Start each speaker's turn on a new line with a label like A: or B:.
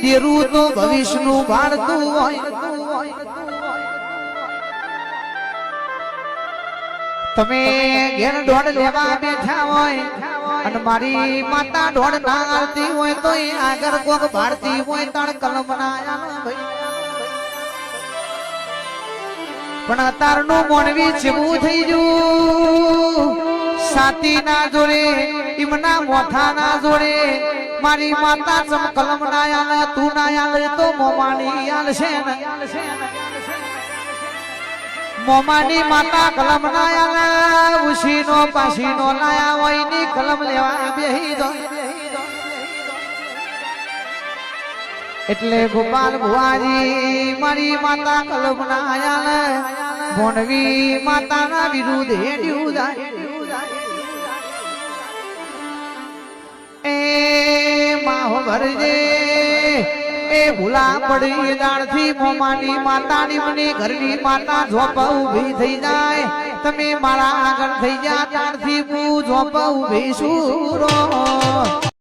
A: દેરું તો ભવિષ્યનું ભાળતું હોય તમે ઘેર ઢોળ લેવા બેઠા હોય અને મારી માતા ઢોળ ના આલતી હોય તો એ આગળ કોક ભારતી હોય તાણ કલમ ના ભાઈ પણ અતારનું મોણવી જેવું થઈ ગયું સાતી ના જોડે ઈમના મોથા ના જોડે મારી માતા ચમ કલમ ના આલે તું ના આલે તો મોમાની આલશે ને મોમાની માતા કલમ ના આલે ઉશીનો પાસીનો લાયા હોય ની કલમ લેવા બેહી દો એટલે ગોપાલ ભુવાજી મારી માતા કલમ ના આલે મોણવી માતા ના વિરુદ્ધ હેડ્યું જાય એ માહો ભરજે એ ભૂલા પડી દાળથી મોમાની માતાની મને ઘરની માતા ઝોપ ઊભી થઈ જાય તમે મારા આગળ થઈ જા ત્યારથી હું ઝોપ ઊભી છું